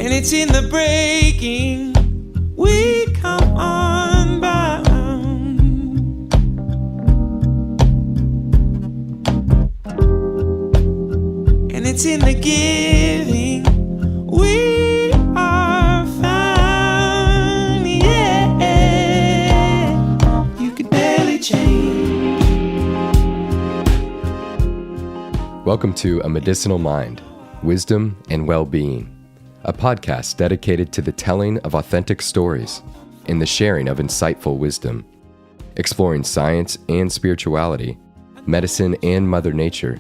and it's in the breaking we come unbound. And it's in the giving we are found. Yeah, you could barely change. Welcome to A Medicinal Mind, Wisdom and Well-Being, a podcast dedicated to the telling of authentic stories and the sharing of insightful wisdom, exploring science and spirituality, medicine and Mother Nature.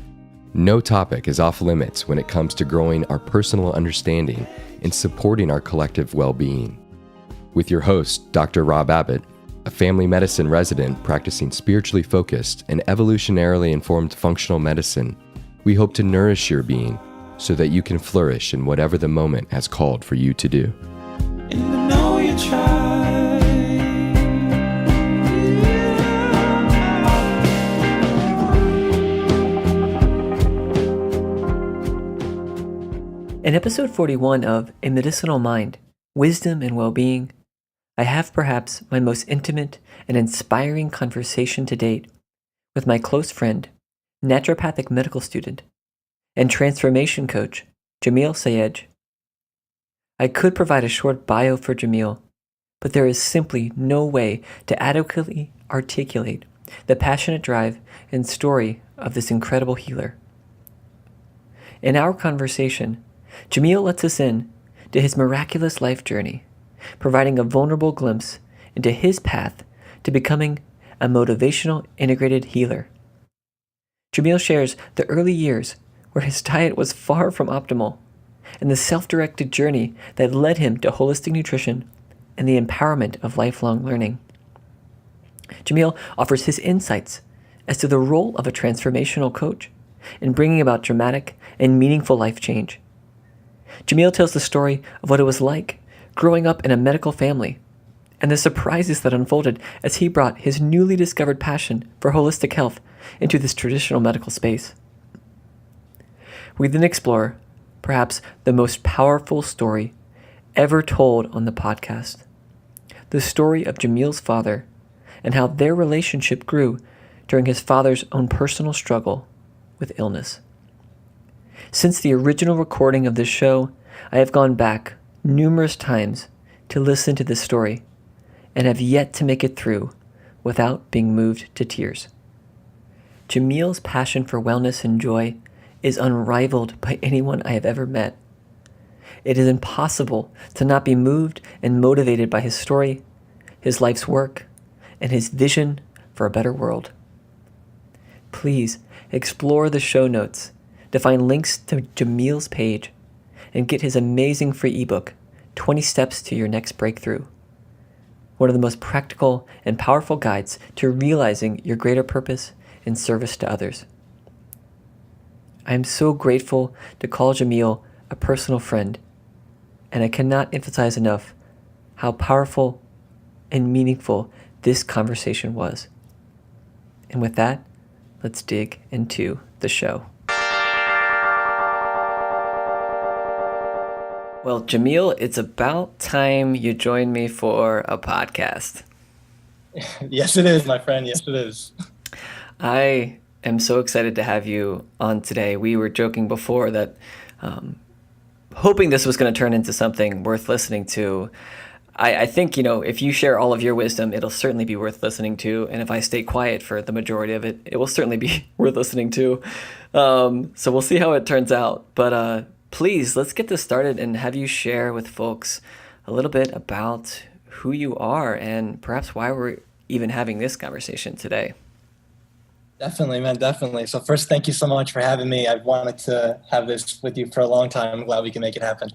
No topic is off limits when it comes to growing our personal understanding and supporting our collective well-being. With your host, Dr. Rob Abbott, a family medicine resident practicing spiritually focused and evolutionarily informed functional medicine, we hope to nourish your being so that you can flourish in whatever the moment has called for you to do. And I know you tried. In episode 41 of A Medicinal Mind, Wisdom and Well-Being, I have perhaps my most intimate and inspiring conversation to date with my close friend, naturopathic medical student, and transformation coach, Jamil Sayegh. I could provide a short bio for Jamil, but there is simply no way to adequately articulate the passionate drive and story of this incredible healer. In our conversation, Jamil lets us in to his miraculous life journey, providing a vulnerable glimpse into his path to becoming a motivational integrated healer. Jamil shares the early years where his diet was far from optimal, and the self-directed journey that led him to holistic nutrition and the empowerment of lifelong learning. Jamil offers his insights as to the role of a transformational coach in bringing about dramatic and meaningful life change. Jamil tells the story of what it was like growing up in a medical family and the surprises that unfolded as he brought his newly discovered passion for holistic health into this traditional medical space. We then explore perhaps the most powerful story ever told on the podcast, the story of Jamil's father and how their relationship grew during his father's own personal struggle with illness. Since the original recording of this show, I have gone back numerous times to listen to this story and have yet to make it through without being moved to tears. Jamil's passion for wellness and joy is unrivaled by anyone I have ever met. It is impossible to not be moved and motivated by his story, his life's work, and his vision for a better world. Please explore the show notes to find links to Jamil's page and get his amazing free ebook, 20 Steps to Your Next Breakthrough, one of the most practical and powerful guides to realizing your greater purpose in service to others. I am so grateful to call Jamil a personal friend, and I cannot emphasize enough how powerful and meaningful this conversation was. And with that, let's dig into the show. Well, Jamil, it's about time you joined me for a podcast. Yes, it is, my friend. Yes, it is. I am so excited to have you on today. We were joking before that hoping this was going to turn into something worth listening to. I think, if you share all of your wisdom, it'll certainly be worth listening to. And if I stay quiet for the majority of it, it will certainly be worth listening to. So we'll see how it turns out. But please, let's get this started and have you share with folks a little bit about who you are and perhaps why we're even having this conversation today. Definitely, man, definitely. So first, thank you so much for having me. I've wanted to have this with you for a long time. I'm glad we can make it happen.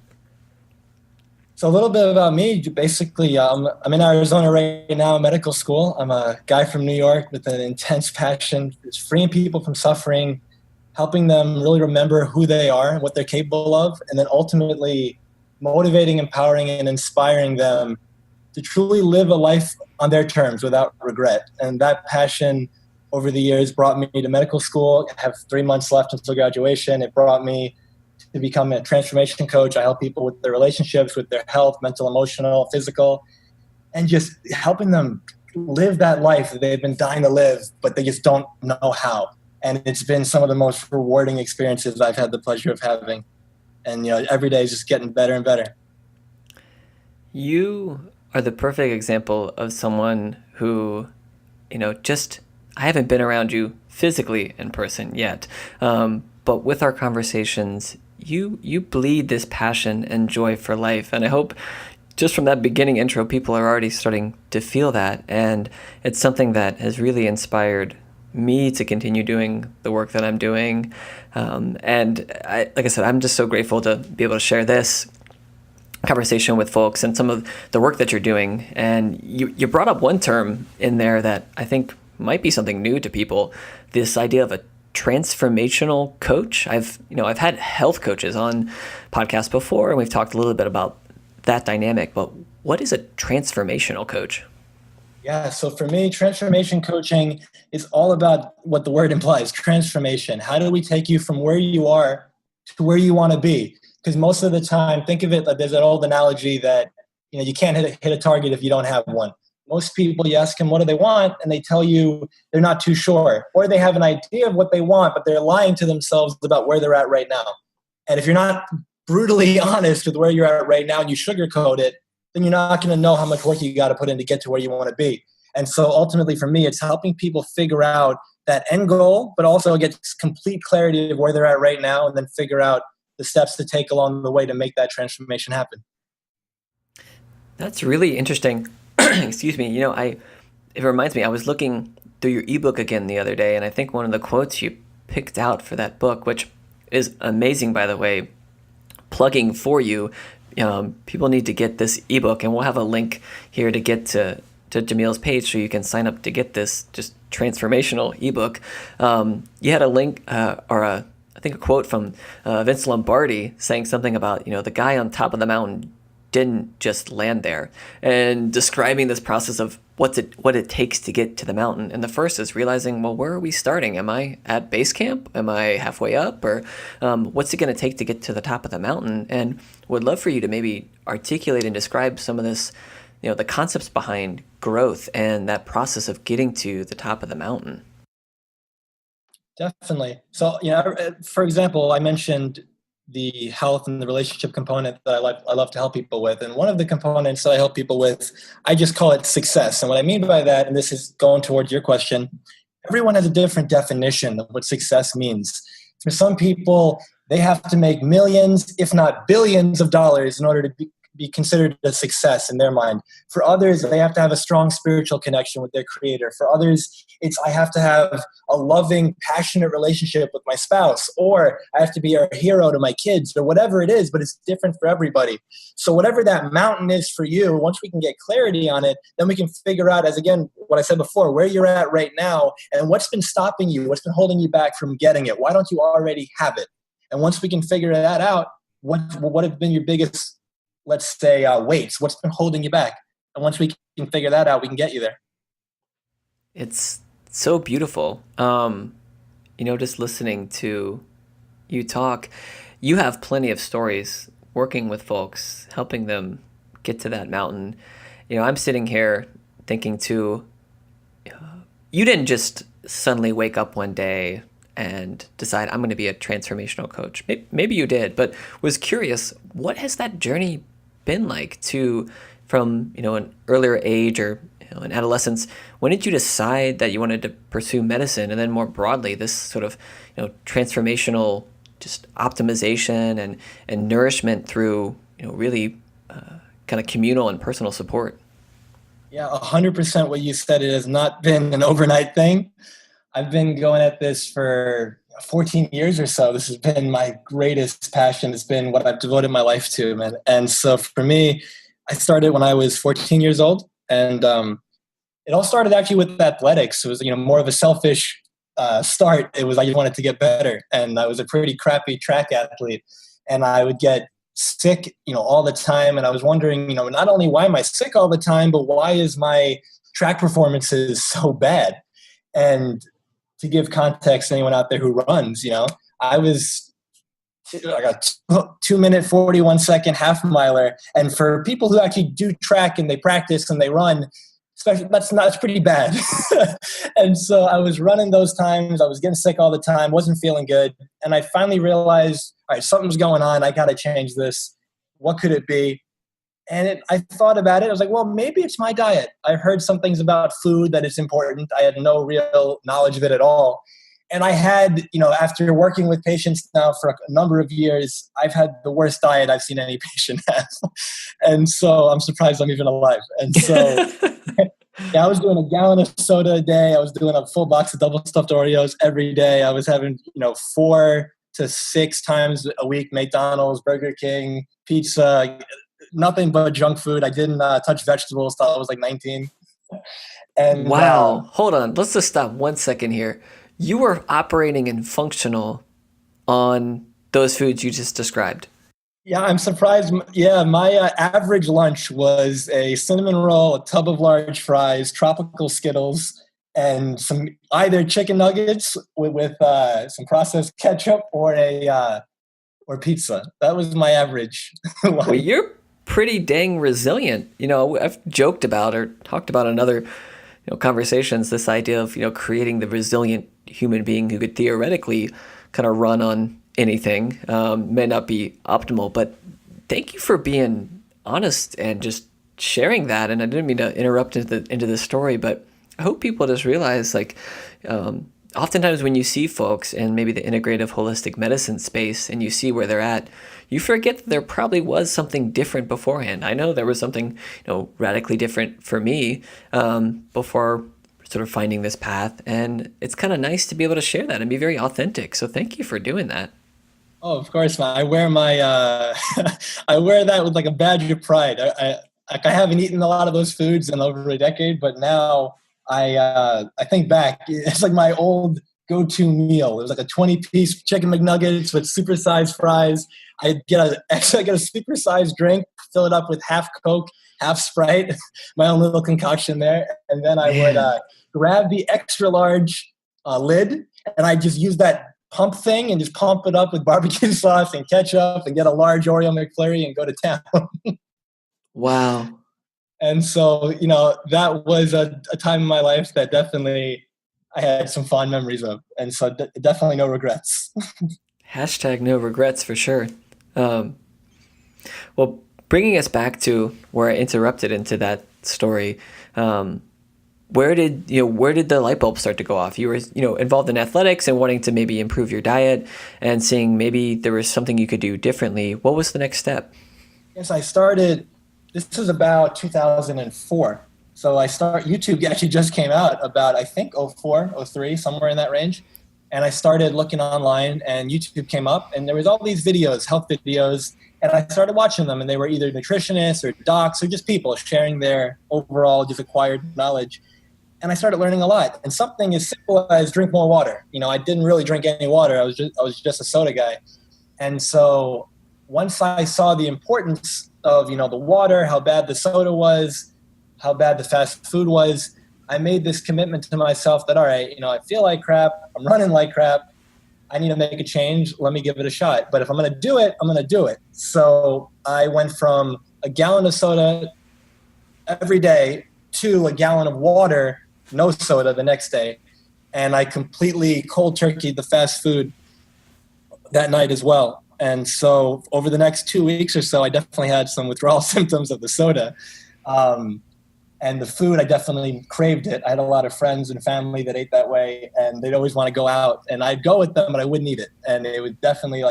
So a little bit about me. Basically, I'm in Arizona right now, medical school. I'm a guy from New York with an intense passion for freeing people from suffering, helping them really remember who they are and what they're capable of, and then ultimately motivating, empowering, and inspiring them to truly live a life on their terms without regret. And that passion over the years brought me to medical school. I have 3 months left until graduation. It brought me to become a transformation coach. I help people with their relationships, with their health, mental, emotional, physical, and just helping them live that life that they've been dying to live, but they just don't know how. And it's been some of the most rewarding experiences I've had the pleasure of having. And, every day is just getting better and better. You are the perfect example of someone who, I haven't been around you physically in person yet, but with our conversations, you bleed this passion and joy for life. And I hope just from that beginning intro, people are already starting to feel that. And it's something that has really inspired me to continue doing the work that I'm doing. Like I said, I'm just so grateful to be able to share this conversation with folks and some of the work that you're doing. And you brought up one term in there that I think might be something new to people, this idea of a transformational coach. I've had health coaches on podcasts before, and we've talked a little bit about that dynamic, but what is a transformational coach? Yeah, so for me, transformation coaching is all about what the word implies, transformation. How do we take you from where you are to where you want to be? Because most of the time, think of it like there's an old analogy that you can't hit a target if you don't have one. Most people, you ask them what do they want, and they tell you they're not too sure. Or they have an idea of what they want, but they're lying to themselves about where they're at right now. And if you're not brutally honest with where you're at right now and you sugarcoat it, then you're not going to know how much work you got to put in to get to where you want to be. And so ultimately for me, it's helping people figure out that end goal, but also get complete clarity of where they're at right now and then figure out the steps to take along the way to make that transformation happen. That's really interesting. Excuse me. It reminds me, I was looking through your ebook again the other day, and I think one of the quotes you picked out for that book, which is amazing, by the way, plugging for you. People need to get this ebook, and we'll have a link here to get to Jamil's page so you can sign up to get this just transformational ebook. You had a link I think a quote from Vince Lombardi saying something about, the guy on top of the mountain didn't just land there, and describing this process of what it takes to get to the mountain. And the first is realizing, well, where are we starting? Am I at base camp? Am I halfway up? Or what's it going to take to get to the top of the mountain? And would love for you to maybe articulate and describe some of this, the concepts behind growth and that process of getting to the top of the mountain. Definitely. So, for example, I mentioned the health and the relationship component that I love to help people with. And one of the components that I help people with, I just call it success. And what I mean by that, and this is going towards your question, everyone has a different definition of what success means. For some people, they have to make millions, if not billions of dollars in order to be considered a success in their mind. For others, they have to have a strong spiritual connection with their creator. For others, it's I have to have a loving, passionate relationship with my spouse, or I have to be a hero to my kids, or whatever it is, but it's different for everybody. So whatever that mountain is for you, once we can get clarity on it, then we can figure out, as again, what I said before, where you're at right now and what's been stopping you, what's been holding you back from getting it. Why don't you already have it? And once we can figure that out, what have been your biggest, let's say, weights? What's been holding you back? And once we can figure that out, we can get you there. It's so beautiful. Just listening to you talk, you have plenty of stories working with folks, helping them get to that mountain. I'm sitting here thinking too, you didn't just suddenly wake up one day and decide I'm going to be a transformational coach. Maybe you did, but was curious, what has that journey been like from an earlier age or in adolescence? When did you decide that you wanted to pursue medicine, and then more broadly this sort of transformational just optimization and nourishment through really kind of communal and personal support? Yeah, 100% what you said. It has not been an overnight thing. I've been going at this for 14 years or so. This has been my greatest passion. It's been what I've devoted my life to, man. And so for me, I started when I was 14 years old, and it all started actually with athletics. It was more of a selfish start. It was I just wanted to get better, and I was a pretty crappy track athlete, and I would get sick all the time. And I was wondering not only why am I sick all the time, but why is my track performances so bad? And to give context to anyone out there who runs, I was like a 2 minute, 41 second half miler. And for people who actually do track and they practice and they run, especially that's pretty bad. And so I was running those times. I was getting sick all the time, wasn't feeling good. And I finally realized, all right, something's going on. I got to change this. What could it be? And I thought about it. I was like, well, maybe it's my diet. I've heard some things about food that is important. I had no real knowledge of it at all. And I had, after working with patients now for a number of years, I've had the worst diet I've seen any patient have. And so I'm surprised I'm even alive. And so yeah, I was doing a gallon of soda a day. I was doing a full box of double stuffed Oreos every day. I was having, 4 to 6 times a week, McDonald's, Burger King, pizza, nothing but junk food. I didn't touch vegetables till I was like 19. And wow. Hold on. Let's just stop 1 second here. You were operating and functional on those foods you just described. Yeah, I'm surprised. Yeah, my average lunch was a cinnamon roll, a tub of large fries, tropical Skittles, and some either chicken nuggets with some processed ketchup or pizza. That was my average lunch. Well, you're pretty dang resilient. I've joked about or talked about in other conversations this idea of creating the resilient human being who could theoretically kind of run on anything. May not be optimal, but thank you for being honest and just sharing that. And I didn't mean to interrupt into the story, but I hope people just realize, oftentimes when you see folks in maybe the integrative holistic medicine space and you see where they're at, you forget that there probably was something different beforehand. I know there was something, radically different for me before sort of finding this path. And it's kind of nice to be able to share that and be very authentic. So thank you for doing that. Oh, of course, man. I wear my, I wear that with like a badge of pride. I haven't eaten a lot of those foods in over a decade, but now I think back, it's like my old go-to meal. It was like a 20-piece chicken McNuggets with supersized fries. I'd get a supersized drink, fill it up with half Coke, half Sprite, my own little concoction there. And then I would grab the extra large lid, and I just use that pump thing and just pump it up with barbecue sauce and ketchup and get a large Oreo McFlurry and go to town. Wow. And so, that was a time in my life that definitely I had some fond memories of. And so definitely no regrets. Hashtag no regrets for sure. Well, bringing us back to where I interrupted into that story, where did the light bulb start to go off? You were, involved in athletics and wanting to maybe improve your diet and seeing maybe there was something you could do differently. What was the next step? Yes, I started, this was about 2004. So YouTube actually just came out about, I think, 04, 03, somewhere in that range. And I started looking online and YouTube came up and there was all these videos, health videos, and I started watching them, and they were either nutritionists or docs or just people sharing their overall just acquired knowledge. And I started learning a lot. And something as simple as drink more water. I didn't really drink any water. I was just a soda guy. And so once I saw the importance of, the water, how bad the soda was, how bad the fast food was, I made this commitment to myself that, all right, I feel like crap. I'm running like crap. I need to make a change. Let me give it a shot. But if I'm going to do it, I'm going to do it. So I went from a gallon of soda every day to a gallon of water, no soda the next day. And I completely cold turkeyed the fast food that night as well. And so over the next 2 weeks or so, I definitely had some withdrawal symptoms of the soda. And the food, I definitely craved it. I had a lot of friends and family that ate that way, and they'd always want to go out. And I'd go with them, but I wouldn't eat it. And it would definitely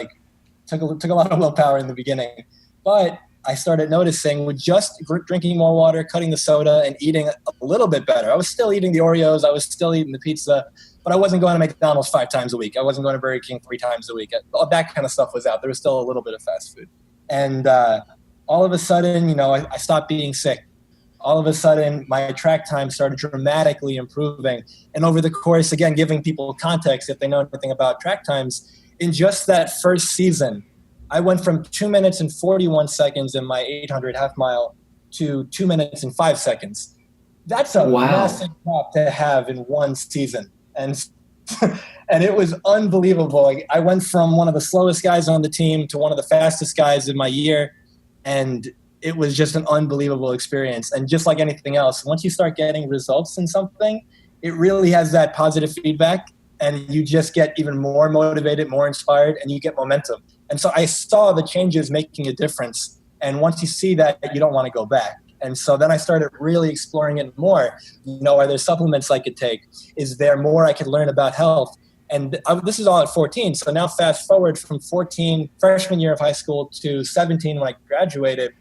took a lot of willpower in the beginning. But I started noticing with just drinking more water, cutting the soda, and eating a little bit better. I was still eating the Oreos. I was still eating the pizza. But I wasn't going to McDonald's 5 times a week. I wasn't going to Burger King 3 times a week. All that kind of stuff was out. There was still a little bit of fast food. And all of a sudden, I stopped being sick. All of a sudden, my track time started dramatically improving. And over the course, again, giving people context, if they know anything about track times, in just that first season, I went from 2 minutes and 41 seconds in my 800 half mile to 2 minutes and 5 seconds. That's a massive drop to have in one season. And And it was unbelievable. Like, I went from one of the slowest guys on the team to one of the fastest guys in my year. And it was just an unbelievable experience. And just like anything else, once you start getting results in something, it really has that positive feedback, and you just get even more motivated, more inspired, and you get momentum. And so I saw the changes making a difference. And once you see that, you don't want to go back. And so then I started really exploring it more. Are there supplements I could take? Is there more I could learn about health? And this is all at 14. So now fast forward from 14, freshman year of high school, to 17 when I graduated,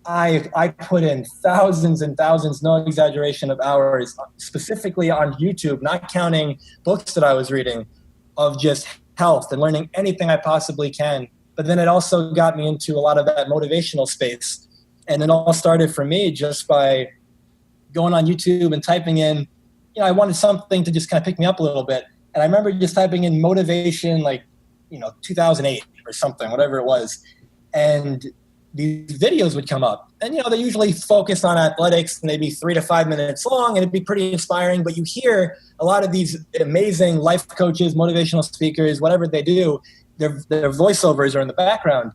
I put in thousands and thousands, no exaggeration, of hours, specifically on YouTube, not counting books that I was reading, of just health and learning anything I possibly can. But then it also got me into a lot of that motivational space. And it all started for me just by going on YouTube and typing in, I wanted something to just kind of pick me up a little bit. And I remember just typing in motivation, 2008 or something, whatever it was. And these videos would come up. And, they usually focus on athletics, and they'd be 3 to 5 minutes long, and it'd be pretty inspiring. But you hear a lot of these amazing life coaches, motivational speakers, whatever they do, their voiceovers are in the background.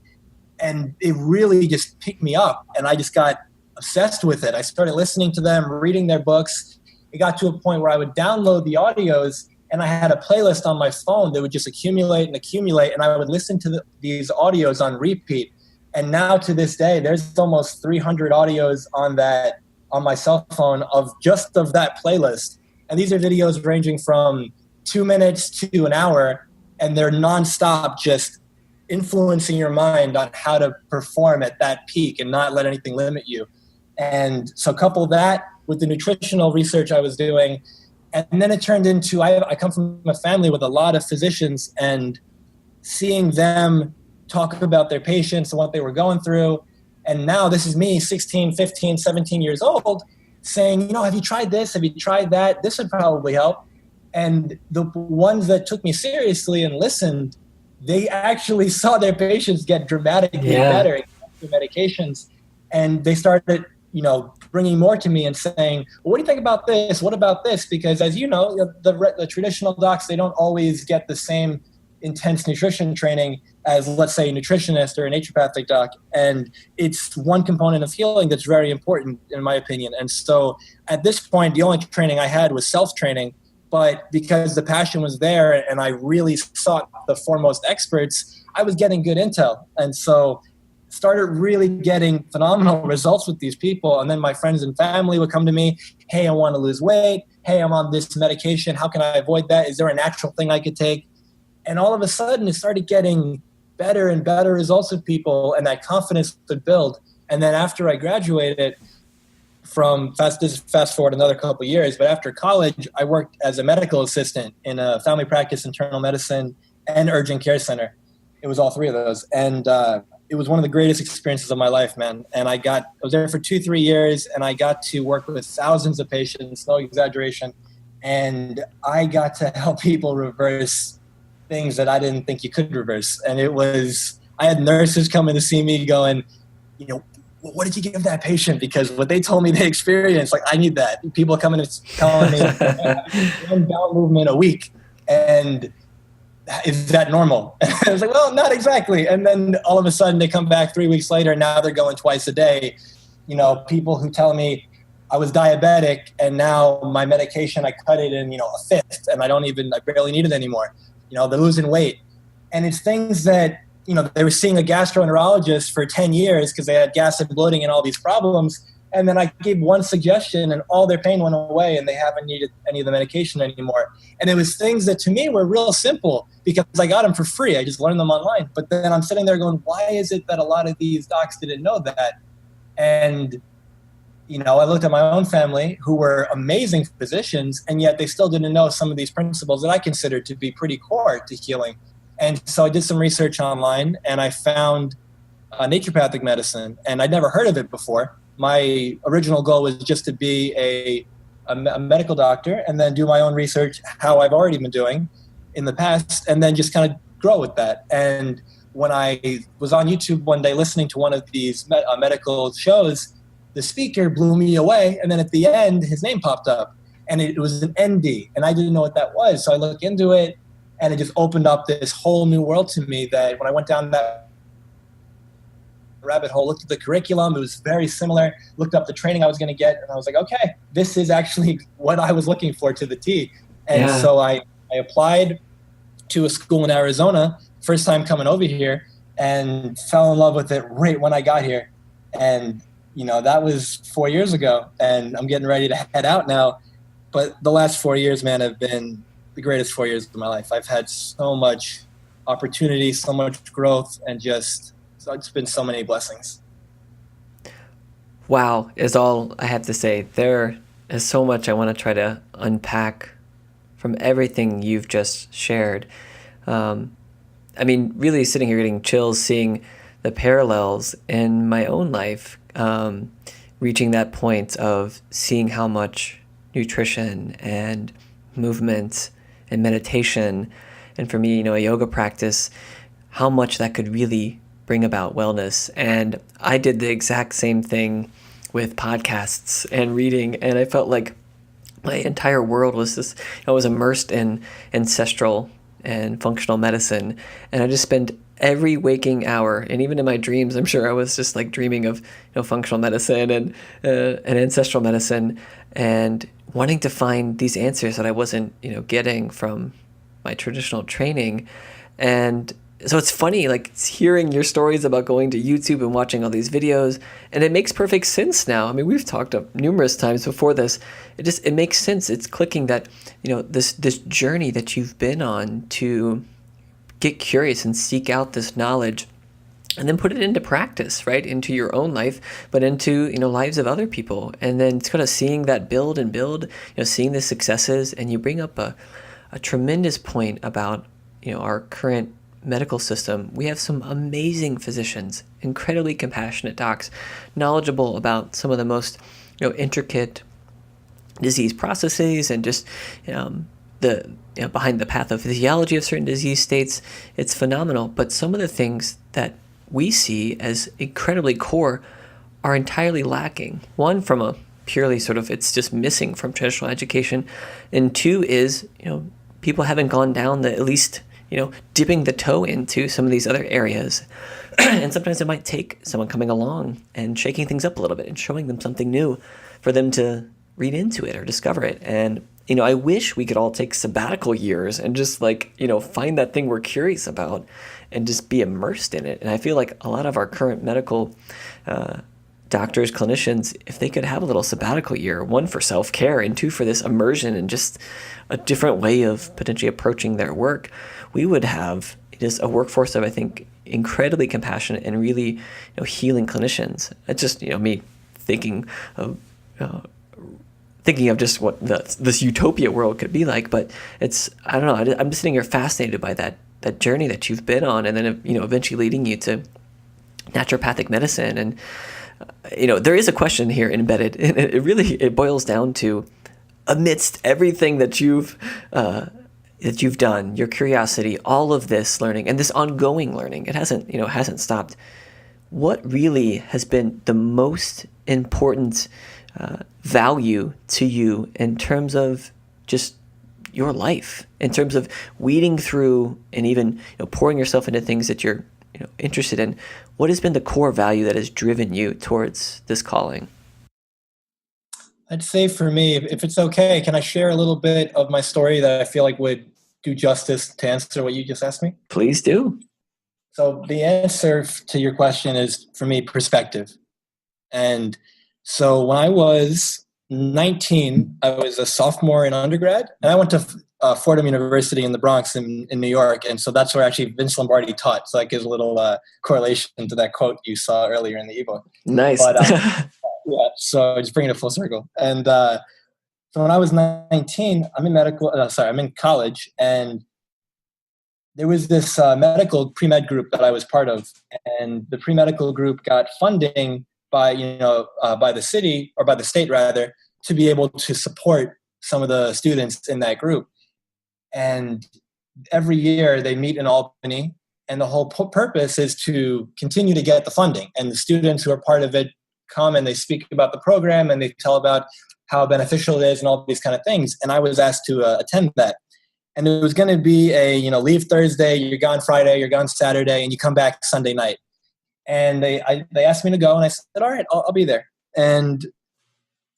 And it really just picked me up, and I just got obsessed with it. I started listening to them, reading their books. It got to a point where I would download the audios, and I had a playlist on my phone that would just accumulate, and I would listen to these audios on repeat. And now to this day, there's almost 300 audios on my cell phone of that playlist. And these are videos ranging from 2 minutes to an hour, and they're nonstop, just influencing your mind on how to perform at that peak and not let anything limit you. And so couple that with the nutritional research I was doing, and then it turned into, I come from a family with a lot of physicians, and seeing them talk about their patients and what they were going through. And now this is me, 16, 15, 17 years old, saying, have you tried this? Have you tried that? This would probably help. And the ones that took me seriously and listened, they actually saw their patients get dramatically better with medications. And they started, bringing more to me and saying, well, what do you think about this? What about this? Because as you know, the traditional docs, they don't always get the same intense nutrition training as, let's say, a nutritionist or a naturopathic doc. And it's one component of healing that's very important, in my opinion. And so at this point, the only training I had was self-training. But because the passion was there and I really sought the foremost experts, I was getting good intel. And so started really getting phenomenal results with these people. And then my friends and family would come to me, hey, I want to lose weight. Hey, I'm on this medication. How can I avoid that? Is there a natural thing I could take? And all of a sudden, it started getting better and better results with people, and that confidence would build. And then after I graduated fast forward another couple of years, but after college, I worked as a medical assistant in a family practice, internal medicine, and urgent care center. It was all three of those. And it was one of the greatest experiences of my life, man. And I was there for 2-3 years, and I got to work with thousands of patients, no exaggeration. And I got to help people reverse things that I didn't think you could reverse. And I had nurses coming to see me going, what did you give that patient? Because what they told me they experienced, I need that. People coming and telling me one bowel movement a week. And is that normal? I was like, well, not exactly. And then all of a sudden they come back 3 weeks later. Now they're going twice a day. People who tell me I was diabetic and now my medication, I cut it in, a fifth, and I barely need it anymore. They're losing weight. And it's things that, they were seeing a gastroenterologist for 10 years because they had gas and bloating and all these problems. And then I gave one suggestion and all their pain went away and they haven't needed any of the medication anymore. And it was things that to me were real simple because I got them for free. I just learned them online. But then I'm sitting there going, why is it that a lot of these docs didn't know that? And, I looked at my own family who were amazing physicians, and yet they still didn't know some of these principles that I considered to be pretty core to healing. And so I did some research online and I found naturopathic medicine, and I'd never heard of it before. My original goal was just to be a medical doctor and then do my own research, how I've already been doing in the past, and then just kind of grow with that. And when I was on YouTube one day listening to one of these medical shows, the speaker blew me away, and then at the end, his name popped up. and it was an ND, and I didn't know what that was. So I looked into it, and it just opened up this whole new world to me that when I went down that rabbit hole, looked at the curriculum, it was very similar, looked up the training I was going to get, and I was like, okay, this is actually what I was looking for to the T. And so I applied to a school in Arizona, first time coming over here, and fell in love with it right when I got here. And, you know, that was 4 years ago, and I'm getting ready to head out now. But the last 4 years, man, have been the greatest 4 years of my life. I've had so much opportunity, so much growth, and just, it's been so many blessings. Wow, is all I have to say. There is so much I want to try to unpack from everything you've just shared. I mean, really sitting here getting chills, seeing the parallels in my own life, reaching that point of seeing how much nutrition and movement and meditation, and for me, you know, a yoga practice, how much that could really bring about wellness. And I did the exact same thing with podcasts and reading, and I felt like my entire world was this, I was immersed in ancestral and functional medicine, and I just spent every waking hour, and even in my dreams, I'm sure I was just like dreaming of, you know, functional medicine and ancestral medicine, and wanting to find these answers that I wasn't, you know, getting from my traditional training. And so it's funny, like hearing your stories about going to YouTube and watching all these videos, and it makes perfect sense now. I mean, we've talked up numerous times before this. It makes sense. It's clicking that, you know, this journey that you've been on to get curious and seek out this knowledge, and then put it into practice, right? Into your own life, but into, you know, lives of other people. And then it's kind of seeing that build and build, you know, seeing the successes. And you bring up a tremendous point about, you know, our current medical system. We have some amazing physicians, incredibly compassionate docs, knowledgeable about some of the most, you know, intricate disease processes, and just the, you know, behind the pathophysiology of certain disease states. It's phenomenal. But some of the things that we see as incredibly core are entirely lacking. One, from a purely sort of, it's just missing from traditional education, and two is, you know, people haven't gone down the, at least, you know, dipping the toe into some of these other areas. And sometimes it might take someone coming along and shaking things up a little bit and showing them something new for them to read into it or discover it. And, you know, I wish we could all take sabbatical years and just like, you know, find that thing we're curious about and just be immersed in it. And I feel like a lot of our current medical doctors, clinicians, if they could have a little sabbatical year, one for self-care and two for this immersion and just a different way of potentially approaching their work, we would have just a workforce of, I think, incredibly compassionate and really, you know, healing clinicians. It's just, you know, me thinking of just what this utopia world could be like. But it's, I don't know, I'm just sitting here fascinated by that journey that you've been on, and then, you know, eventually leading you to naturopathic medicine. And you know, there is a question here embedded, and it boils down to, amidst everything that you've done, your curiosity, all of this learning and this ongoing learning, it hasn't stopped. What really has been the most important value to you in terms of just your life, in terms of weeding through and even, you know, pouring yourself into things that you're, you know, interested in? What has been the core value that has driven you towards this calling? I'd say for me, if it's okay, can I share a little bit of my story that I feel like would do justice to answer what you just asked me? Please do. So the answer to your question is, for me, perspective. And so when I was 19, I was a sophomore in undergrad, and I went to Fordham University in the Bronx in New York. And so that's where actually Vince Lombardi taught. So that gives a little correlation to that quote you saw earlier in the ebook. Nice. But yeah, so just bringing it full circle. And so when I was 19, I'm in college, and there was this medical pre-med group that I was part of, and the pre-medical group got funding by the city, or by the state rather, to be able to support some of the students in that group. And every year they meet in Albany, and the whole purpose is to continue to get the funding. And the students who are part of it come and they speak about the program, and they tell about how beneficial it is and all these kind of things. And I was asked to attend that. And it was going to be leave Thursday, you're gone Friday, you're gone Saturday, and you come back Sunday night. And they asked me to go, and I said, all right, I'll be there. And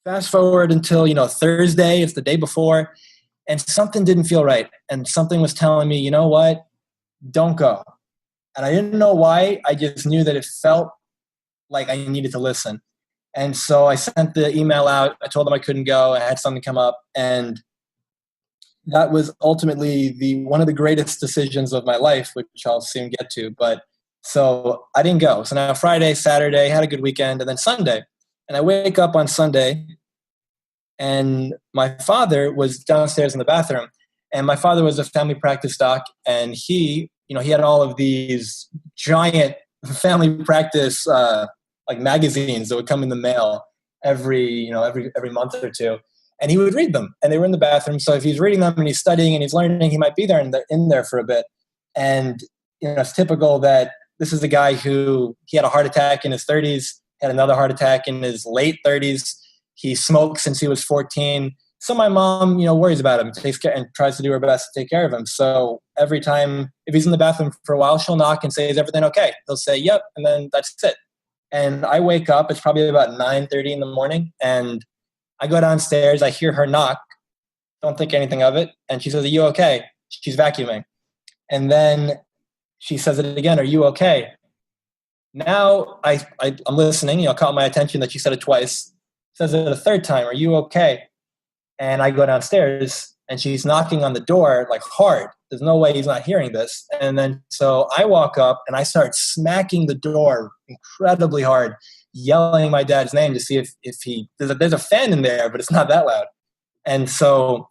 fast forward until, Thursday, it's the day before, and something didn't feel right. And something was telling me, you know what, don't go. And I didn't know why. I just knew that it felt like I needed to listen. And so I sent the email out. I told them I couldn't go. I had something come up. And that was ultimately one of the greatest decisions of my life, which I'll soon get to. But so I didn't go. So now Friday, Saturday, had a good weekend, and then Sunday. And I wake up on Sunday, and my father was downstairs in the bathroom. And my father was a family practice doc, and he had all of these giant family practice like magazines that would come in the mail every month or two. And he would read them, and they were in the bathroom. So if he's reading them and he's studying and he's learning, he might be there in there for a bit. And it's typical that this is a guy who he had a heart attack in his 30s, had another heart attack in his late 30s. He smoked since he was 14. So my mom, worries about him, takes care and tries to do her best to take care of him. So every time, if he's in the bathroom for a while, she'll knock and say, "Is everything okay?" He'll say, "Yep," and then that's it. And I wake up. It's probably about 9:30 in the morning, and I go downstairs, I hear her knock, don't think anything of it, and she says, "Are you okay?" She's vacuuming. And then she says it again, "Are you okay?" Now I'm listening, caught my attention that she said it twice. Says it a third time, "Are you okay?" And I go downstairs, and she's knocking on the door like hard. There's no way he's not hearing this. And then so I walk up, and I start smacking the door incredibly hard, yelling my dad's name to see if there's a fan in there, but it's not that loud. And so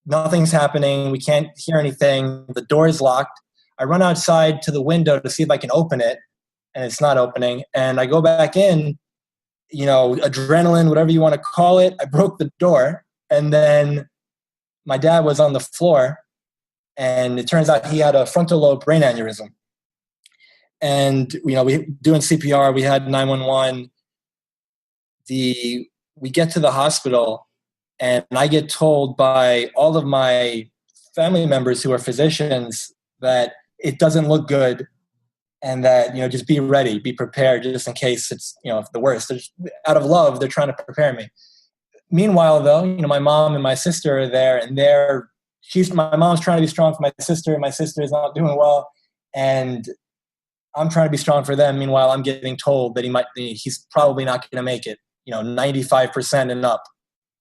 nothing's happening. We can't hear anything. The door's locked. I run outside to the window to see if I can open it, and it's not opening. And I go back in, adrenaline, whatever you want to call it. I broke the door, and then my dad was on the floor, and it turns out he had a frontal lobe brain aneurysm. And, we doing CPR, we had 911. We get to the hospital, and I get told by all of my family members who are physicians that it doesn't look good, and that, just be ready, be prepared just in case it's, the worst. Out of love, they're trying to prepare me. Meanwhile, though, my mom and my sister are there, and my mom's trying to be strong for my sister. My sister is not doing well, and I'm trying to be strong for them. Meanwhile, I'm getting told that he's probably not going to make it, 95% and up.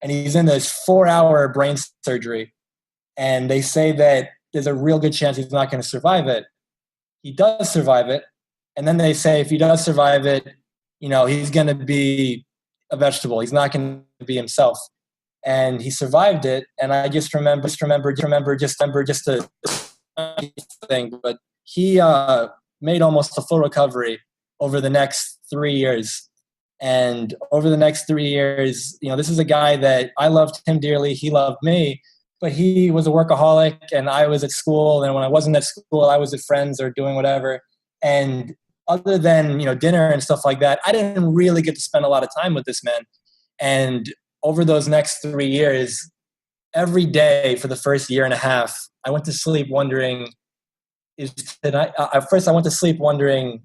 And he's in this 4-hour brain surgery. And they say that there's a real good chance he's not going to survive it. He does survive it. And then they say if he does survive it, he's going to be a vegetable. He's not going to be himself. And he survived it. And I just remember just a thing. But he made almost a full recovery over the next 3 years. And over the next 3 years, this is a guy that I loved him dearly. He loved me, but he was a workaholic, and I was at school. And when I wasn't at school, I was at friends or doing whatever. And other than, dinner and stuff like that, I didn't really get to spend a lot of time with this man. And over those next 3 years, every day for the first year and a half, I went to sleep wondering, I went to sleep wondering,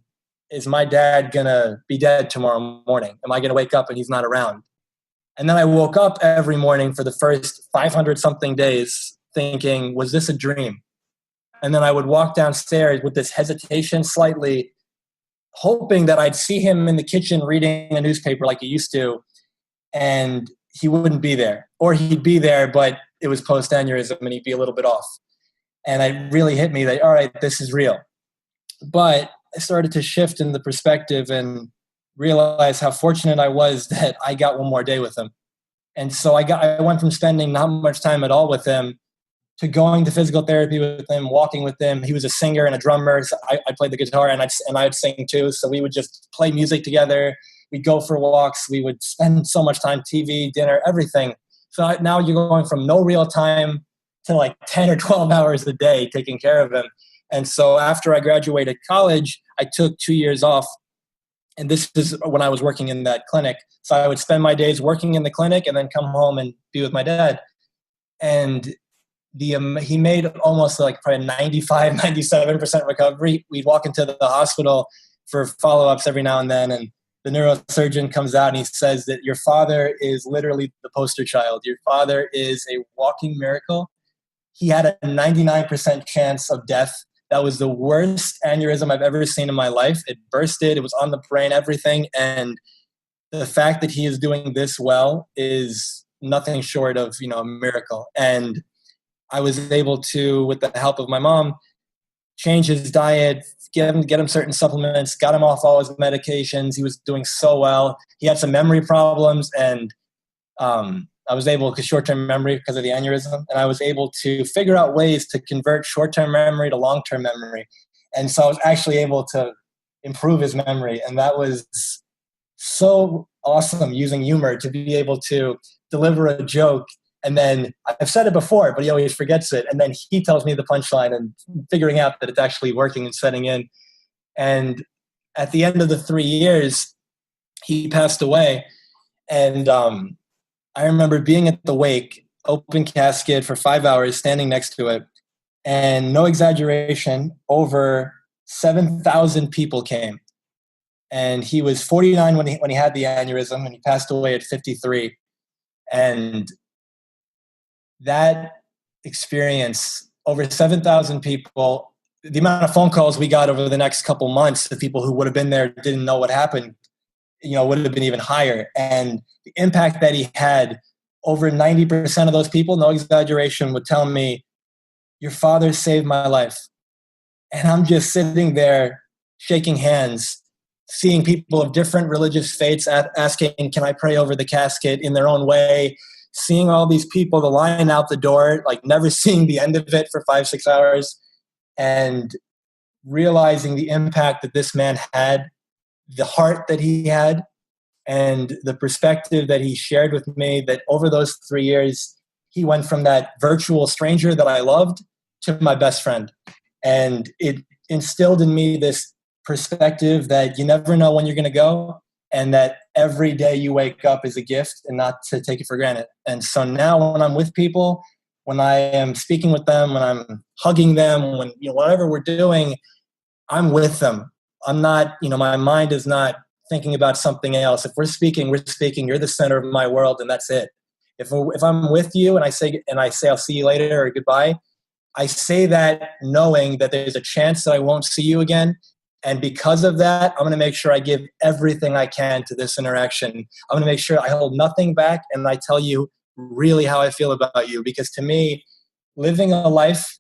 is my dad going to be dead tomorrow morning? Am I going to wake up and he's not around? And then I woke up every morning for the first 500 something days thinking, was this a dream? And then I would walk downstairs with this hesitation, slightly hoping that I'd see him in the kitchen reading a newspaper like he used to, and he wouldn't be there. Or he'd be there, but it was post-aneurysm and he'd be a little bit off. And it really hit me that, all right, this is real. But I started to shift in the perspective and realize how fortunate I was that I got one more day with him. And so I went from spending not much time at all with him to going to physical therapy with him, walking with him. He was a singer and a drummer. So I played the guitar and I'd sing too. So we would just play music together. We'd go for walks. We would spend so much time, TV, dinner, everything. So now you're going from no real time to like 10 or 12 hours a day taking care of him. And so after I graduated college, I took 2 years off And this is when I was working in that clinic. So I would spend my days working in the clinic and then come home and be with my dad. And he made almost like probably 95, 97% recovery. We'd walk into the hospital for follow-ups every now and then, and the neurosurgeon comes out and he says that your father is literally the poster child. Your father is a walking miracle. He had a 99% chance of death. That was the worst aneurysm I've ever seen in my life. It bursted. It was on the brain, everything. And the fact that he is doing this well is nothing short of, a miracle. And I was able to, with the help of my mom, change his diet, get him certain supplements, got him off all his medications. He was doing so well. He had some memory problems, and I was able to short-term memory because of the aneurysm, and I was able to figure out ways to convert short-term memory to long-term memory. And so I was actually able to improve his memory, and that was so awesome, using humor to be able to deliver a joke. And then I've said it before, but he always forgets it. And then he tells me the punchline and figuring out that it's actually working and setting in. And at the end of the 3 years, he passed away. And I remember being at the wake, open casket for 5 hours, standing next to it. And no exaggeration, over 7,000 people came. And he was 49 when he had the aneurysm, and he passed away at 53. And that experience, over 7,000 people, the amount of phone calls we got over the next couple months, the people who would have been there didn't know what happened, would have been even higher. And the impact that he had, over 90% of those people, no exaggeration, would tell me, your father saved my life. And I'm just sitting there shaking hands, seeing people of different religious faiths asking, can I pray over the casket in their own way? Seeing all these people, the line out the door, like never seeing the end of it for 5-6 hours, and realizing the impact that this man had, the heart that he had, and the perspective that he shared with me, that over those 3 years, he went from that virtual stranger that I loved to my best friend. And it instilled in me this perspective that you never know when you're going to go, and that every day you wake up is a gift and not to take it for granted. And so now when I'm with people, when I am speaking with them, when I'm hugging them, when, whatever we're doing, I'm with them. I'm not, my mind is not thinking about something else. If we're speaking, you're the center of my world, and that's it. If I'm with you and I say I'll see you later or goodbye, I say that knowing that there's a chance that I won't see you again. And because of that, I'm going to make sure I give everything I can to this interaction. I'm going to make sure I hold nothing back, and I tell you really how I feel about you. Because to me, living a life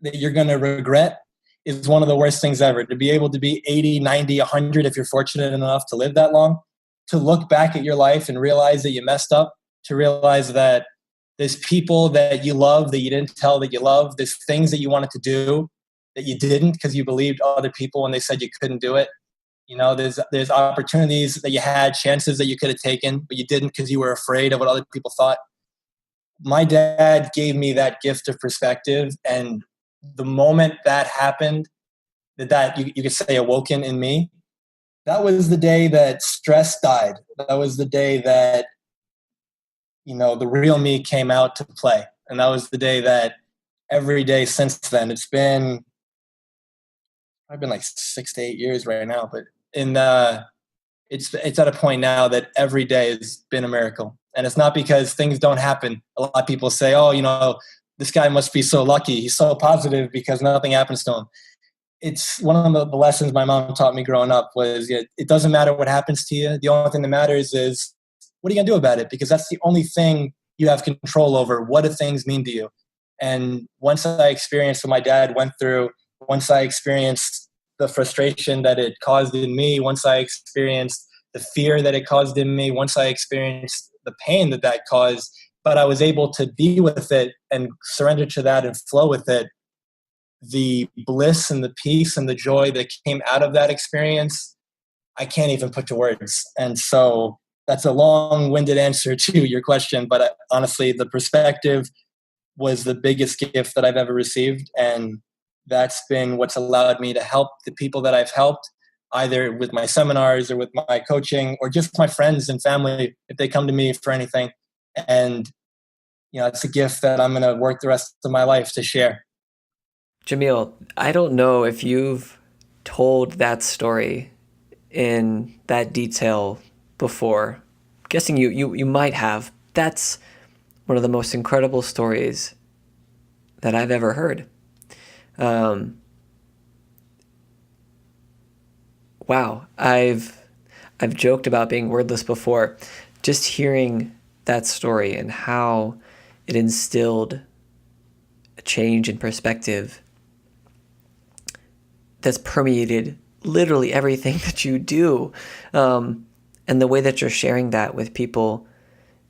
that you're going to regret is one of the worst things ever. To be able to be 80, 90, 100, if you're fortunate enough to live that long, to look back at your life and realize that you messed up, to realize that there's people that you love that you didn't tell that you love, there's things that you wanted to do that you didn't because you believed other people when they said you couldn't do it. There's opportunities that you had, chances that you could have taken, but you didn't because you were afraid of what other people thought. My dad gave me that gift of perspective, and the moment that happened, that you could say awoken in me, that was the day that stress died. That was the day that, the real me came out to play. And that was the day that every day since then, I've been like 6 to 8 years right now, but it's at a point now that every day has been a miracle. And it's not because things don't happen. A lot of people say, oh, this guy must be so lucky. He's so positive because nothing happens to him. It's one of the lessons my mom taught me growing up was it doesn't matter what happens to you. The only thing that matters is what are you going to do about it? Because that's the only thing you have control over. What do things mean to you? And once I experienced what my dad went through, once I experienced the frustration that it caused in me, once I experienced the fear that it caused in me, once I experienced the pain that caused, but I was able to be with it and surrender to that and flow with it, the bliss and the peace and the joy that came out of that experience, I can't even put to words. And so that's a long-winded answer to your question, but honestly, the perspective was the biggest gift that I've ever received. And that's been what's allowed me to help the people that I've helped, either with my seminars or with my coaching, or just my friends and family if they come to me for anything. And it's a gift that I'm going to work the rest of my life to share. Jamil, I don't know if you've told that story in that detail before. I'm guessing you might have. That's one of the most incredible stories that I've ever heard. Wow, I've joked about being wordless before. Just hearing that story and how it instilled a change in perspective that's permeated literally everything that you do. And the way that you're sharing that with people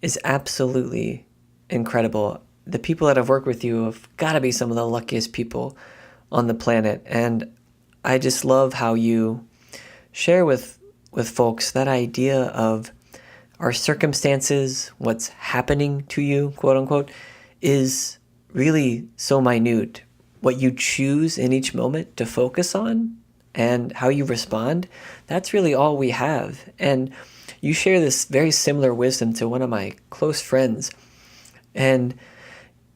is absolutely incredible. The people that have worked with you have got to be some of the luckiest people on the planet. And I just love how you share with folks that idea of our circumstances, what's happening to you, quote unquote, is really so minute. What you choose in each moment to focus on and how you respond, that's really all we have. And you share this very similar wisdom to one of my close friends. And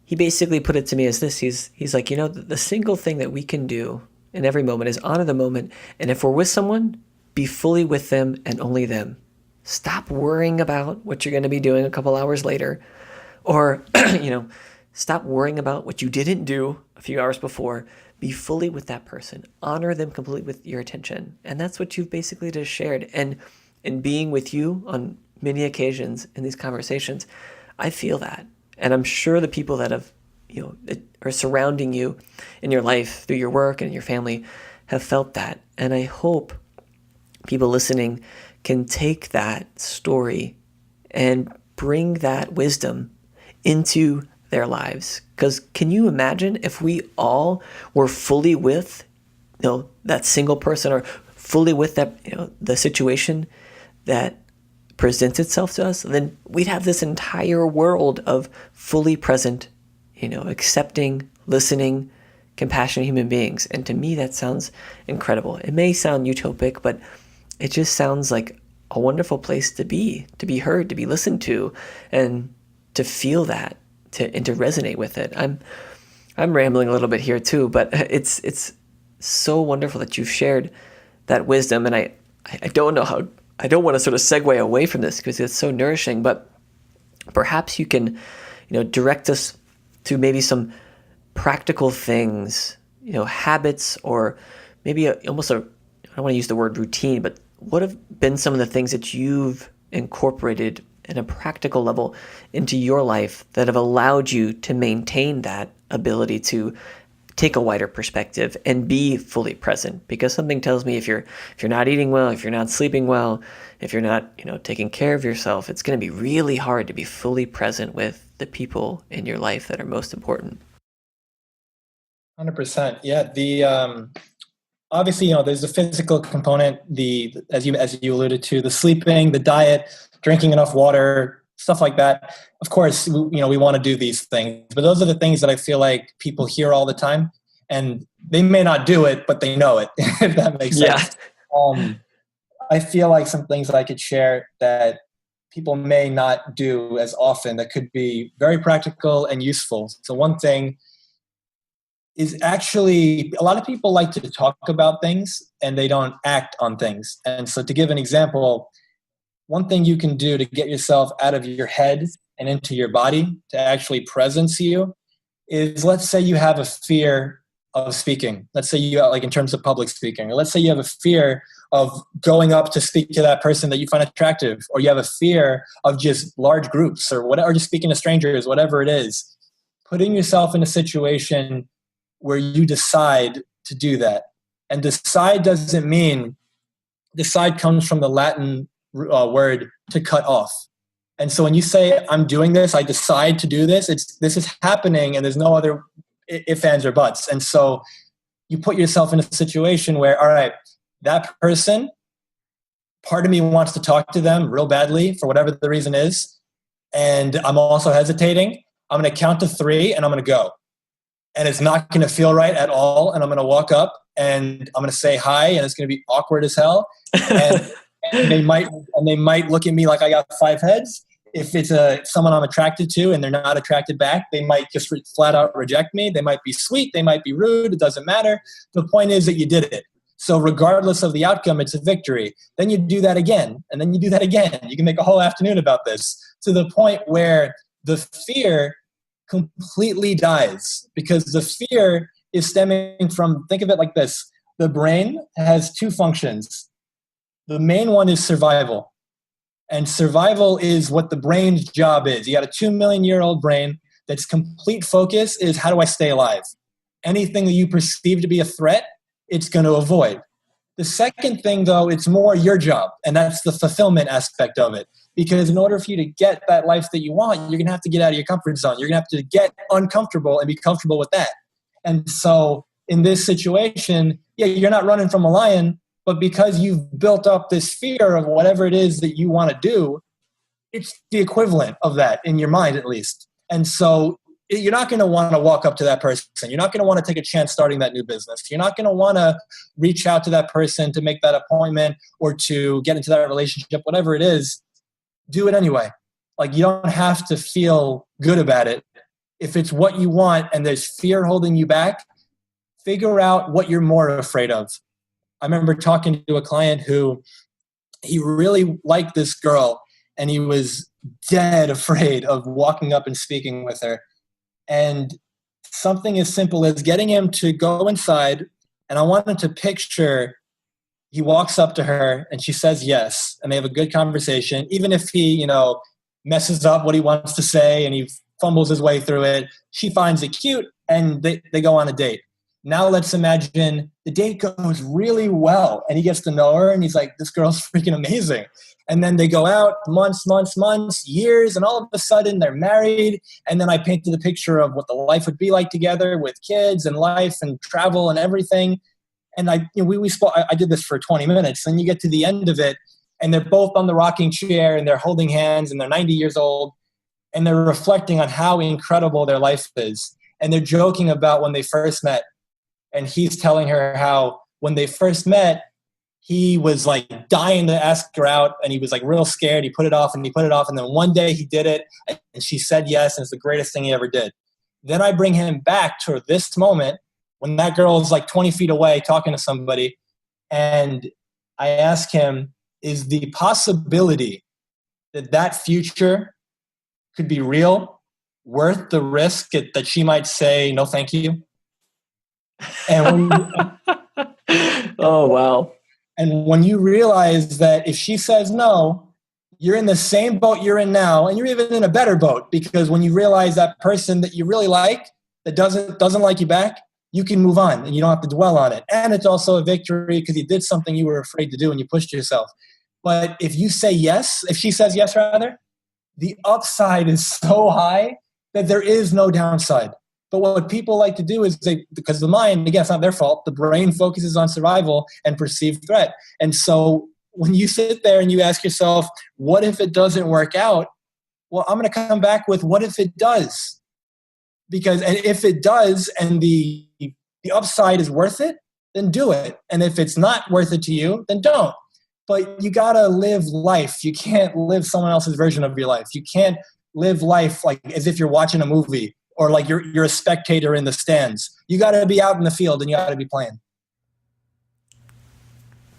he basically put it to me as this. He's like, the single thing that we can do in every moment is honor the moment. And if we're with someone, be fully with them and only them. Stop worrying about what you're going to be doing a couple hours later. Or, stop worrying about what you didn't do a few hours before. Be fully with that person. Honor them completely with your attention. And that's what you've basically just shared. And in being with you on many occasions in these conversations, I feel that. And I'm sure the people that have, that are surrounding you in your life through your work and your family have felt that. And I hope people listening can take that story and bring that wisdom into their lives. Because can you imagine if we all were fully with, that single person, or fully with that, the situation that presents itself to us, then we'd have this entire world of fully present, accepting, listening, compassionate human beings. And to me, that sounds incredible. It may sound utopic, but it just sounds like a wonderful place to be heard, to be listened to, and to feel that, and to resonate with it. I'm rambling a little bit here too, but it's so wonderful that you've shared that wisdom. And I don't know how, I don't want to sort of segue away from this because it's so nourishing, but perhaps you can, direct us to maybe some practical things, habits, or maybe almost I don't want to use the word routine, but what have been some of the things that you've incorporated at a practical level into your life that have allowed you to maintain that ability to take a wider perspective and be fully present? Because something tells me if you're not eating well, if you're not sleeping well, if you're not, taking care of yourself, it's going to be really hard to be fully present with the people in your life that are most important. 100%. Yeah. The obviously, there's the physical component, as you alluded to, the sleeping, the diet, drinking enough water, stuff like that. Of course, we want to do these things, but those are the things that I feel like people hear all the time, and they may not do it, but they know it, if that makes sense. I feel like some things that I could share that people may not do as often that could be very practical and useful. So one thing is actually, a lot of people like to talk about things and they don't act on things. And so to give an example, one thing you can do to get yourself out of your head and into your body to actually presence you is, let's say you have a fear of speaking. Let's say you, like in terms of public speaking, or let's say you have a fear of going up to speak to that person that you find attractive, or you have a fear of just large groups or whatever, or just speaking to strangers, whatever it is. Putting yourself in a situation where you decide to do that. And decide doesn't mean, decide comes from the Latin word to cut off. And so when you say, I'm doing this, I decide to do this, this is happening and there's no other ifs, ands, or buts. And so you put yourself in a situation where, all right, that person, part of me wants to talk to them real badly for whatever the reason is. And I'm also hesitating. I'm going to count to 3 and I'm going to go. And it's not going to feel right at all. And I'm going to walk up and I'm going to say hi, and it's going to be awkward as hell. And, and they might look at me like I got 5 heads. If it's someone I'm attracted to and they're not attracted back, they might just flat out reject me. They might be sweet. They might be rude. It doesn't matter. The point is that you did it. So regardless of the outcome, it's a victory. Then you do that again, and then you do that again. You can make a whole afternoon about this, to the point where the fear completely dies, because the fear is stemming from, think of it like this. The brain has 2 functions. The main one is survival. And survival is what the brain's job is. You got a 2 million year old brain that's complete focus is, how do I stay alive? Anything that you perceive to be a threat, it's going to avoid. The second thing, though, it's more your job, and that's the fulfillment aspect of it. Because in order for you to get that life that you want, you're going to have to get out of your comfort zone. You're going to have to get uncomfortable and be comfortable with that. And so in this situation, yeah, you're not running from a lion, but because you've built up this fear of whatever it is that you want to do, it's the equivalent of that in your mind, at least. And so you're not going to want to walk up to that person. You're not going to want to take a chance starting that new business. You're not going to want to reach out to that person to make that appointment or to get into that relationship, whatever it is. Do it anyway. Like, you don't have to feel good about it. If it's what you want and there's fear holding you back, figure out what you're more afraid of. I remember talking to a client who, he really liked this girl and he was dead afraid of walking up and speaking with her. And something as simple as getting him to go inside, and I want him to picture he walks up to her and she says yes, and they have a good conversation. Even if he, messes up what he wants to say and he fumbles his way through it, she finds it cute and they go on a date. Now let's imagine the date goes really well and he gets to know her and he's like, this girl's freaking amazing. And then they go out months, years, and all of a sudden they're married. And then I painted the picture of what the life would be like together with kids and life and travel and everything. And I did this for 20 minutes. And you get to the end of it and they're both on the rocking chair and they're holding hands and they're 90 years old and they're reflecting on how incredible their life is. And they're joking about when they first met. And he's telling her how when they first met, he was like dying to ask her out and he was like real scared. He put it off. And then one day he did it and she said yes. And it's the greatest thing he ever did. Then I bring him back to this moment when that girl is like 20 feet away talking to somebody. And I ask him, is the possibility that future could be real worth the risk that she might say, no, thank you? And oh, wow. And when you realize that if she says no, you're in the same boat you're in now, and you're even in a better boat, because when you realize that person that you really like that doesn't like you back, you can move on and you don't have to dwell on it. And it's also a victory because you did something you were afraid to do and you pushed yourself. But if you say yes, if she says yes rather, the upside is so high that there is no downside. But what people like to do is because the mind, again, it's not their fault. The brain focuses on survival and perceived threat. And so when you sit there and you ask yourself, what if it doesn't work out? Well, I'm going to come back with, what if it does? And if it does and the upside is worth it, then do it. And if it's not worth it to you, then don't. But you got to live life. You can't live someone else's version of your life. You can't live life like as if you're watching a movie or like you're a spectator in the stands. You got to be out in the field and you got to be playing.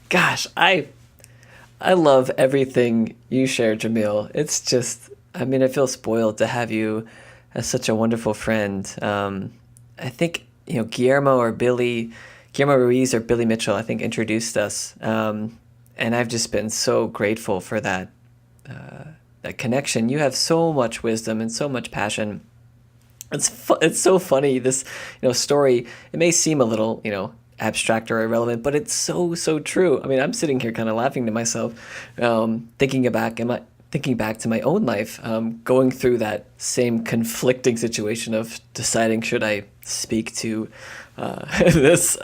Gosh, I love everything you share, Jamil. It's just, I feel spoiled to have you as such a wonderful friend. I think, Guillermo Ruiz or Billy Mitchell, I think, introduced us. And I've just been so grateful for that connection. You have so much wisdom and so much passion. It's so funny, this story. It may seem a little abstract or irrelevant, but it's so true. I'm sitting here kind of laughing to myself, thinking back to my own life, going through that same conflicting situation of deciding, should I speak to this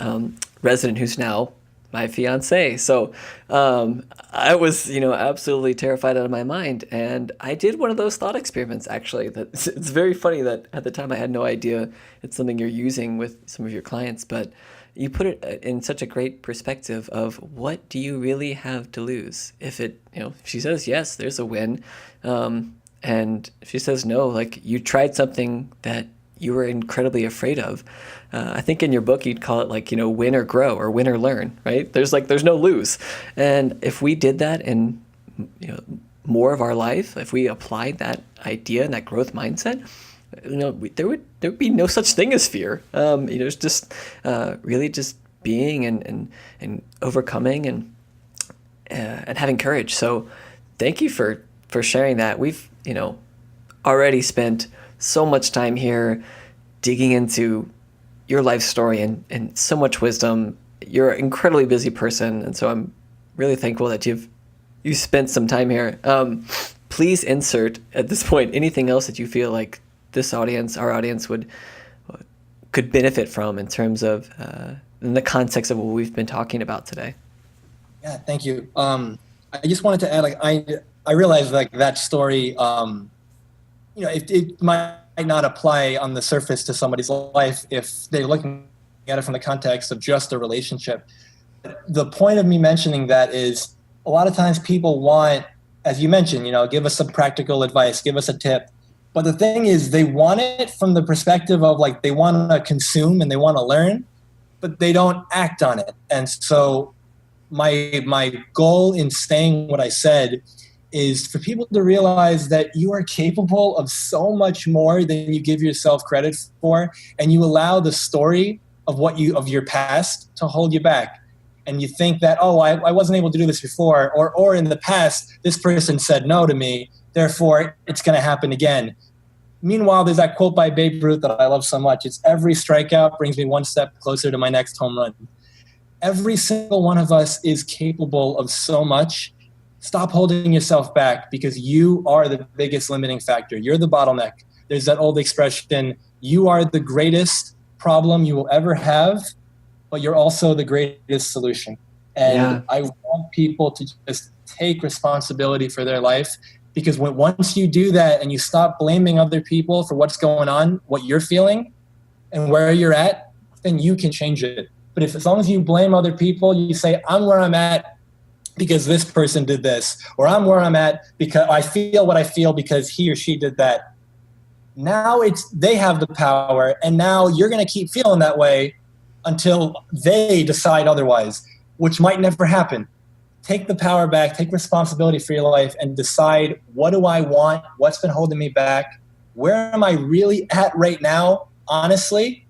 resident who's now my fiance. So I was, absolutely terrified out of my mind. And I did one of those thought experiments, actually. It's very funny that at the time I had no idea it's something you're using with some of your clients. But you put it in such a great perspective of what do you really have to lose? If if she says yes, there's a win. And if she says no, like you tried something that you were incredibly afraid of. I think in your book, you'd call it like, win or grow or win or learn, right? There's no lose. And if we did that in, more of our life, if we applied that idea and that growth mindset, there would be no such thing as fear. It's just really just being and overcoming and having courage. So thank you for sharing that. We've already spent so much time here digging into your life story and so much wisdom. You're an incredibly busy person, and so I'm really thankful that you spent some time here. Please insert at this point anything else that you feel like our audience could benefit from in terms of in the context of what we've been talking about today. Yeah, thank you. I just wanted to add, I realized that story, it might not apply on the surface to somebody's life if they're looking at it from the context of just a relationship. The point of me mentioning that is a lot of times people want, as you mentioned, give us some practical advice, give us a tip. But the thing is, they want it from the perspective of they want to consume and they want to learn, but they don't act on it. And so my goal in saying what I said is for people to realize that you are capable of so much more than you give yourself credit for, and you allow the story of your past to hold you back. And you think that, I wasn't able to do this before, or in the past, this person said no to me, therefore it's going to happen again. Meanwhile, there's that quote by Babe Ruth that I love so much. It's every strikeout brings me one step closer to my next home run. Every single one of us is capable of so much. Stop holding yourself back because you are the biggest limiting factor. You're the bottleneck. There's that old expression, you are the greatest problem you will ever have, but you're also the greatest solution. And I want people to just take responsibility for their life, because once you do that and you stop blaming other people for what's going on, what you're feeling and where you're at, then you can change it. But as long as you blame other people, you say, I'm where I'm at because this person did this, or I'm where I'm at because I feel what I feel because he or she did that. Now they have the power, and now you're going to keep feeling that way until they decide otherwise, which might never happen. Take the power back, take responsibility for your life, and decide, what do I want? What's been holding me back? Where am I really at right now, honestly?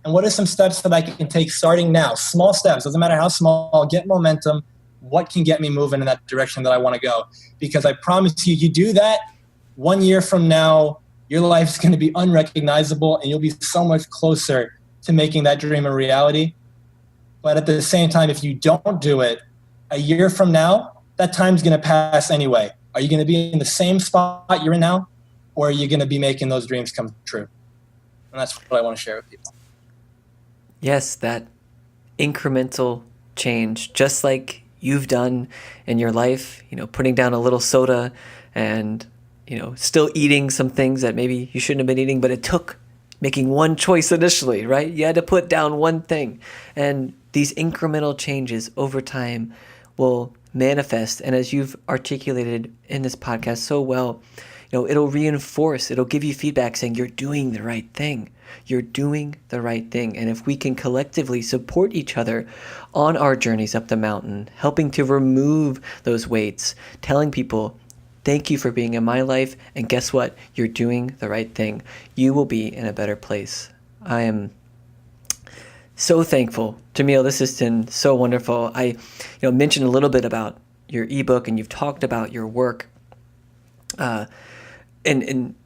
And what are some steps that I can take starting now? Small steps, doesn't matter how small, get momentum. What can get me moving in that direction that I want to go? Because I promise you do that, 1 year from now, your life is going to be unrecognizable and you'll be so much closer to making that dream a reality. But at the same time, if you don't do it, a year from now, that time's going to pass anyway. Are you going to be in the same spot you're in now, or are you going to be making those dreams come true? And that's what I want to share with people. Yes, that incremental change, just like you've done in your life, putting down a little soda and, still eating some things that maybe you shouldn't have been eating, but it took making one choice initially, right? You had to put down one thing. And these incremental changes over time will manifest. And as you've articulated in this podcast so well, it'll reinforce, it'll give you feedback saying you're doing the right thing. You're doing the right thing. And if we can collectively support each other on our journeys up the mountain, helping to remove those weights, telling people, thank you for being in my life, and guess what? You're doing the right thing. You will be in a better place. I am so thankful. Jamil, this has been so wonderful. I mentioned a little bit about your ebook, and you've talked about your work in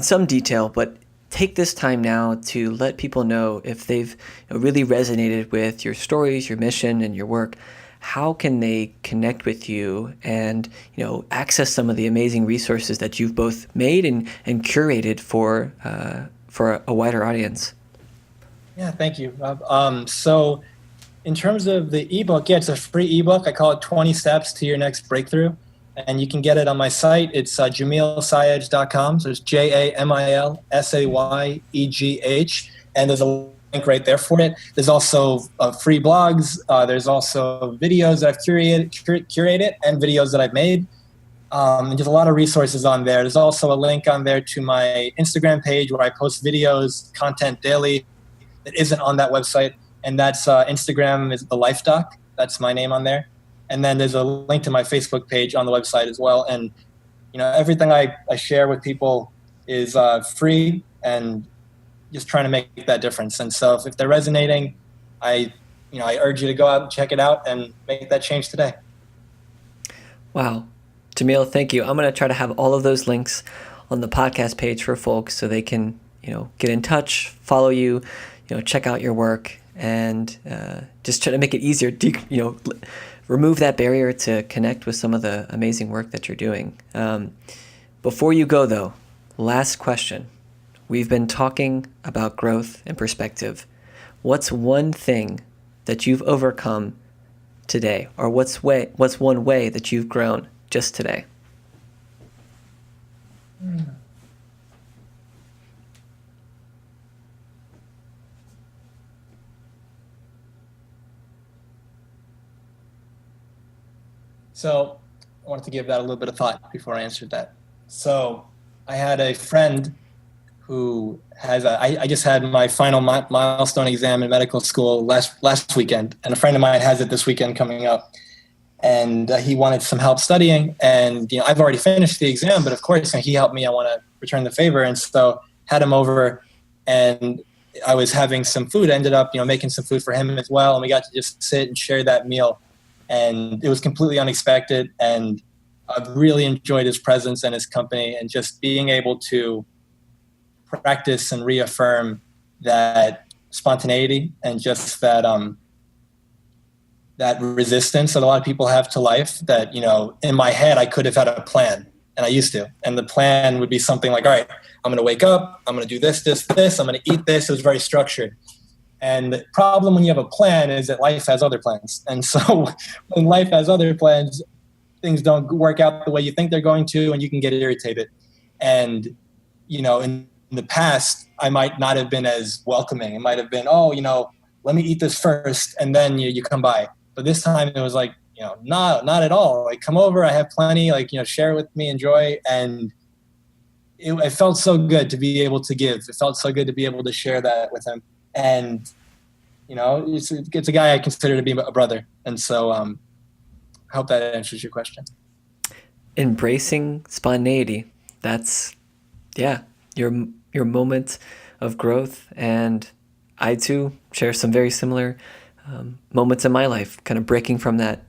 some detail, but take this time now to let people know if they've really resonated with your stories, your mission, and your work. How can they connect with you and access some of the amazing resources that you've both made and curated for a wider audience? Yeah, thank you, Rob. So in terms of the ebook, it's a free ebook. I call it 20 Steps to Your Next Breakthrough. And you can get it on my site. It's jamilsayegh.com. So it's JamilSayegh. And there's a link right there for it. There's also free blogs. There's also videos that I've curated and videos that I've made. And there's a lot of resources on there. There's also a link on there to my Instagram page where I post videos, content daily that isn't on that website. And that's Instagram is the Life Doc. That's my name on there. And then there's a link to my Facebook page on the website as well. And everything I share with people is free and just trying to make that difference. And so if they're resonating, I urge you to go out and check it out and make that change today. Wow. Jamil, thank you. I'm going to try to have all of those links on the podcast page for folks so they can, get in touch, follow you, check out your work, and just try to make it easier to, remove that barrier to connect with some of the amazing work that you're doing. Before you go, though, last question. We've been talking about growth and perspective. What's one thing that you've overcome today, or what's one way that you've grown just today? So I wanted to give that a little bit of thought before I answered that. So I had a friend who has I just had my final milestone exam in medical school last weekend, and a friend of mine has it this weekend coming up. And he wanted some help studying, and I've already finished the exam, but of course he helped me. I want to return the favor, and so had him over, and I was having some food. I ended up making some food for him as well, and we got to just sit and share that meal. And it was completely unexpected, and I've really enjoyed his presence and his company, and just being able to practice and reaffirm that spontaneity and just that that resistance that a lot of people have to life. That in my head I could have had a plan, and I used to, and the plan would be something like, all right, I'm going to wake up, I'm going to do this, I'm going to eat this. It was very structured. And the problem when you have a plan is that life has other plans. And so when life has other plans, things don't work out the way you think they're going to, and you can get irritated. And, in the past, I might not have been as welcoming. It might have been, let me eat this first, and then you come by. But this time it was like, not at all. Like, come over, I have plenty, share with me, enjoy. And it felt so good to be able to give. It felt so good to be able to share that with him. And, it's a guy I consider to be a brother. And so I hope that answers your question. Embracing spontaneity. That's, your moment of growth. And I, too, share some very similar moments in my life, kind of breaking from that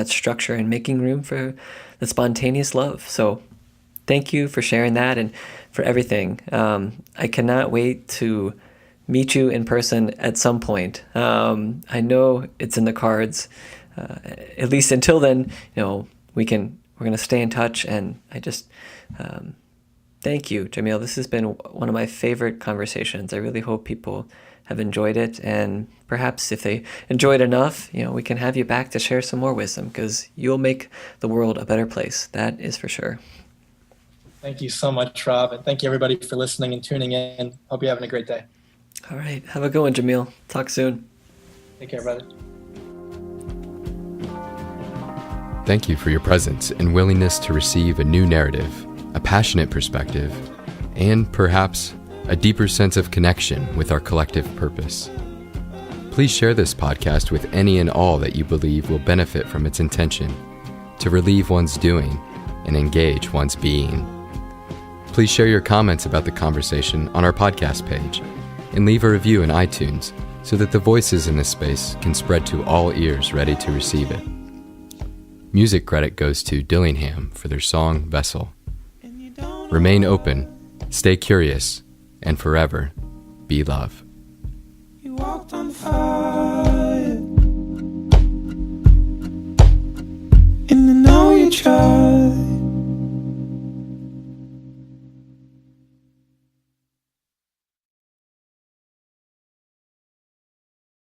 structure and making room for the spontaneous love. So thank you for sharing that and for everything. I cannot wait to meet you in person at some point. I know it's in the cards. At least until then, we're going to stay in touch. And I just thank you, Jamil. This has been one of my favorite conversations. I really hope people have enjoyed it, and perhaps if they enjoyed enough, we can have you back to share some more wisdom, because you'll make the world a better place. That is for sure. Thank you so much, Rob, and thank you everybody for listening and tuning in. Hope you're having a great day. All right. Have a good one, Jamil. Talk soon. Take care, brother. Thank you for your presence and willingness to receive a new narrative, a passionate perspective, and perhaps a deeper sense of connection with our collective purpose. Please share this podcast with any and all that you believe will benefit from its intention to relieve one's doing and engage one's being. Please share your comments about the conversation on our podcast page and leave a review in iTunes so that the voices in this space can spread to all ears ready to receive it. Music credit goes to Dillingham for their song Vessel. Remain open, stay curious, and forever be love. You walked on fire, and I know you tried.